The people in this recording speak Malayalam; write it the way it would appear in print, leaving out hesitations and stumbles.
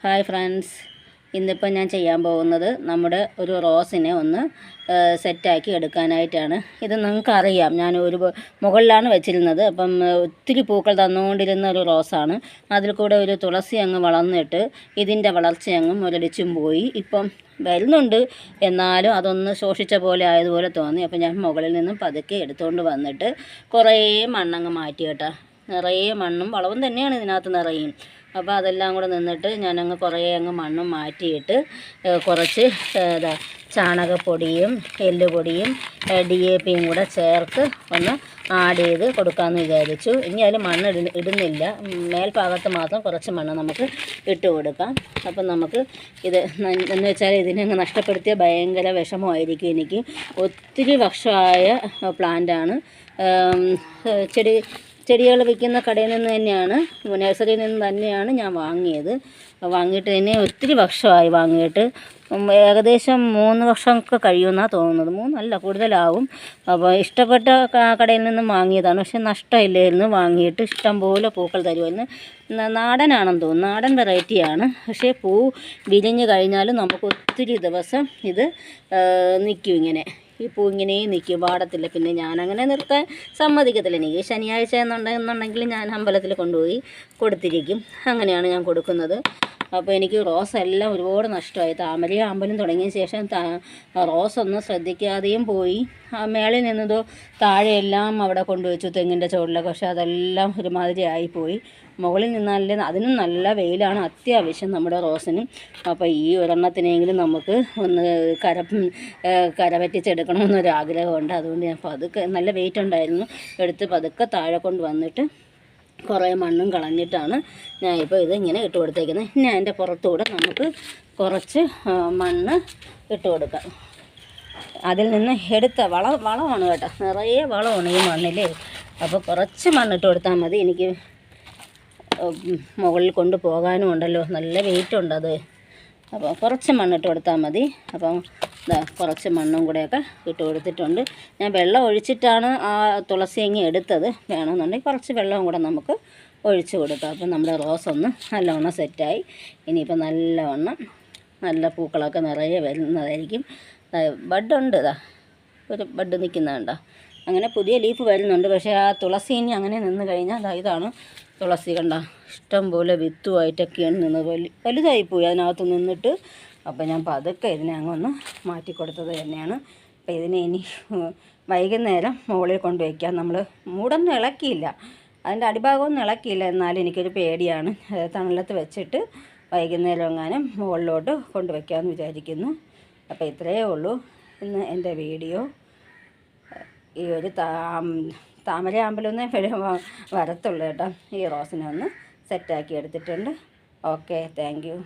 ഹായ് ഫ്രണ്ട്സ്, ഇന്നിപ്പോൾ ഞാൻ ചെയ്യാൻ പോകുന്നത് നമ്മുടെ ഒരു റോസിനെ ഒന്ന് സെറ്റാക്കി എടുക്കാനായിട്ടാണ്. ഇത് നിങ്ങൾക്കറിയാം, ഞാൻ മുകളിലാണ് വെച്ചിരുന്നത്. അപ്പം ഒത്തിരി പൂക്കൾ തന്നുകൊണ്ടിരുന്ന ഒരു റോസാണ്. അതിൽ കൂടെ ഒരു തുളസി അങ്ങ് വളർന്നിട്ട് ഇതിൻ്റെ വളർച്ച അങ്ങ് മുരടിച്ചും പോയി. ഇപ്പം വരുന്നുണ്ട്, എന്നാലും അതൊന്ന് ശോഷിച്ച പോലെ ആയതുപോലെ തോന്നി. അപ്പം ഞാൻ മുകളിൽ നിന്നും പതുക്കെ എടുത്തുകൊണ്ട് വന്നിട്ട് കുറേ മണ്ണങ്ങ് മാറ്റി കേട്ടോ. നിറയെ മണ്ണും വളവും തന്നെയാണ് ഇതിനകത്ത് നിറയും. അപ്പോൾ അതെല്ലാം കൂടെ നിന്നിട്ട് ഞാനങ്ങ് കുറേ അങ്ങ് മണ്ണും മാറ്റിയിട്ട് കുറച്ച് ചാണകപ്പൊടിയും എല്ലുപൊടിയും DAPയും കൂടെ ചേർത്ത് ഒന്ന് ആഡ് ചെയ്ത് കൊടുക്കാമെന്ന് വിചാരിച്ചു. ഇനി അതിൽ മണ്ണ് ഇടുന്നില്ല, മേൽഭാഗത്ത് മാത്രം കുറച്ച് മണ്ണ് നമുക്ക് ഇട്ട് കൊടുക്കാം. അപ്പം നമുക്ക് ഇത് എന്ന് വെച്ചാൽ ഇതിനങ്ങ് നഷ്ടപ്പെടുത്തിയ ഭയങ്കര വിഷമമായിരിക്കും എനിക്ക്. ഒത്തിരി വർഷമായ പ്ലാന്റാണ്. ചെടികൾ വിൽക്കുന്ന കടയിൽ നിന്ന് തന്നെയാണ്, നഴ്സറിയിൽ നിന്ന് തന്നെയാണ് ഞാൻ വാങ്ങിയിട്ട് തന്നെ ഒത്തിരി വർഷമായി വാങ്ങിയിട്ട്. ഏകദേശം 3 വർഷമൊക്കെ കഴിയുമെന്നാണ് തോന്നുന്നത്. 3 അല്ല, കൂടുതലാവും. അപ്പോൾ ഇഷ്ടപ്പെട്ട കടയിൽ നിന്നും വാങ്ങിയതാണ്. പക്ഷെ നഷ്ടമില്ലായിരുന്നു, വാങ്ങിയിട്ട് ഇഷ്ടംപോലെ പൂക്കൾ തരുമായിരുന്നു. നാടനാണെന്ന് തോന്നുന്നു, നാടൻ വെറൈറ്റിയാണ്. പക്ഷേ പൂ വിരിഞ്ഞ് കഴിഞ്ഞാലും നമുക്ക് ഒത്തിരി ദിവസം ഇത് നിൽക്കും ഇങ്ങനെ. ഈ പൂ ഇങ്ങനെ നിൽക്കും, പാടത്തില്ല. പിന്നെ ഞാനങ്ങനെ നിർത്താൻ സമ്മതിക്കത്തില്ല. എനിക്ക് ശനിയാഴ്ച എന്നുണ്ടെങ്കിൽ ഞാൻ അമ്പലത്തിൽ കൊണ്ടുപോയി കൊടുത്തിരിക്കും. അങ്ങനെയാണ് ഞാൻ കൊടുക്കുന്നത്. അപ്പോൾ എനിക്ക് റോസ് എല്ലാം ഒരുപാട് നഷ്ടമായി. താമരയും അമ്പലം തുടങ്ങിയ ശേഷം റോസൊന്നും ശ്രദ്ധിക്കാതെയും പോയി. മേളിൽ നിന്നതോ താഴെയെല്ലാം അവിടെ കൊണ്ടുവച്ചു, തെങ്ങിൻ്റെ ചുവട്ടിലൊക്കെ. പക്ഷേ അതെല്ലാം ഒരുമാതിരി ആയിപ്പോയി. മുകളിൽ നിന്നാലേ അതിനും നല്ല വെയിലാണ് അത്യാവശ്യം നമ്മുടെ റോസിനും. അപ്പോൾ ഈ ഒരെണ്ണത്തിനെങ്കിലും നമുക്ക് ഒന്ന് കരപറ്റിച്ചെടുക്കണമെന്നൊരാഗ്രഹമുണ്ട്. അതുകൊണ്ട് ഞാൻ പതുക്കെ, നല്ല വെയിറ്റ് ഉണ്ടായിരുന്നു, എടുത്ത് പതുക്കെ താഴെ കൊണ്ട് വന്നിട്ട് കുറേ മണ്ണും കളഞ്ഞിട്ടാണ് ഞാൻ ഇപ്പോൾ ഇത് ഇങ്ങനെ ഇട്ട് കൊടുത്തേക്കുന്നത്. ഇനി അതിൻ്റെ പുറത്തുകൂടെ നമുക്ക് കുറച്ച് മണ്ണ് ഇട്ട് കൊടുക്കാം. അതിൽ നിന്ന് എടുത്ത വളമാണ് കേട്ടോ, നിറയെ വളമാണ് ഈ മണ്ണിൽ. അപ്പോൾ കുറച്ച് മണ്ണിട്ട് കൊടുത്താൽ മതി. എനിക്ക് മുകളിൽ കൊണ്ട് പോകാനും ഉണ്ടല്ലോ, നല്ല വെയിറ്റ് ഉണ്ട് അത്. അപ്പോൾ കുറച്ച് മണ്ണിട്ട് കൊടുത്താൽ മതി. അപ്പം കുറച്ച് മണ്ണും കൂടെയൊക്കെ ഇട്ട് കൊടുത്തിട്ടുണ്ട്. ഞാൻ വെള്ളം ഒഴിച്ചിട്ടാണ് ആ തുളസി അങ്ങ് എടുത്തത്. വേണമെന്നുണ്ടെങ്കിൽ കുറച്ച് വെള്ളവും കൂടെ നമുക്ക് ഒഴിച്ച് കൊടുക്കാം. അപ്പം നമ്മുടെ റോസ് ഒന്ന് നല്ലവണ്ണം സെറ്റായി. ഇനിയിപ്പോൾ നല്ല പൂക്കളൊക്കെ നിറയെ വരുന്നതായിരിക്കും. ബഡുണ്ട്, ഒരു ബഡ് നിൽക്കുന്നുണ്ടോ. അങ്ങനെ പുതിയ ലീഫ് വരുന്നുണ്ട്. പക്ഷേ ആ തുളസി ഇനി അങ്ങനെ നിന്ന് കഴിഞ്ഞാൽ ഇതാണ് തുളസി, കണ്ട ഇഷ്ടം പോലെ വിത്തുമായിട്ടൊക്കെയാണ് നിന്നത്. വലുതായിപ്പോയി അതിനകത്ത് നിന്നിട്ട്. അപ്പോൾ ഞാൻ പതുക്കെ ഇതിനെ അങ്ങൊന്ന് മാറ്റിക്കൊടുത്തത് തന്നെയാണ്. അപ്പോൾ ഇതിനെ ഇനി വൈകുന്നേരം മുകളിൽ കൊണ്ടുവയ്ക്കാം. നമ്മൾ മൂടൊന്നും ഇളക്കിയില്ല, അതിൻ്റെ അടിഭാഗമൊന്നും ഇളക്കിയില്ല. എന്നാലും എനിക്കൊരു പേടിയാണ്. തണലത്ത് വെച്ചിട്ട് വൈകുന്നേരം എങ്ങാനും മുകളിലോട്ട് കൊണ്ടുവയ്ക്കാമെന്ന് വിചാരിക്കുന്നു. അപ്പോൾ ഇത്രയേ ഉള്ളൂ ഇന്ന് എൻ്റെ വീഡിയോ. ഈ ഒരു താമര അമ്പലമൊന്നേ വരത്തുള്ളൂ കേട്ടോ. ഈ റോസിനെ ഒന്ന് സെറ്റാക്കി എടുത്തിട്ടുണ്ട്. Okay, thank you.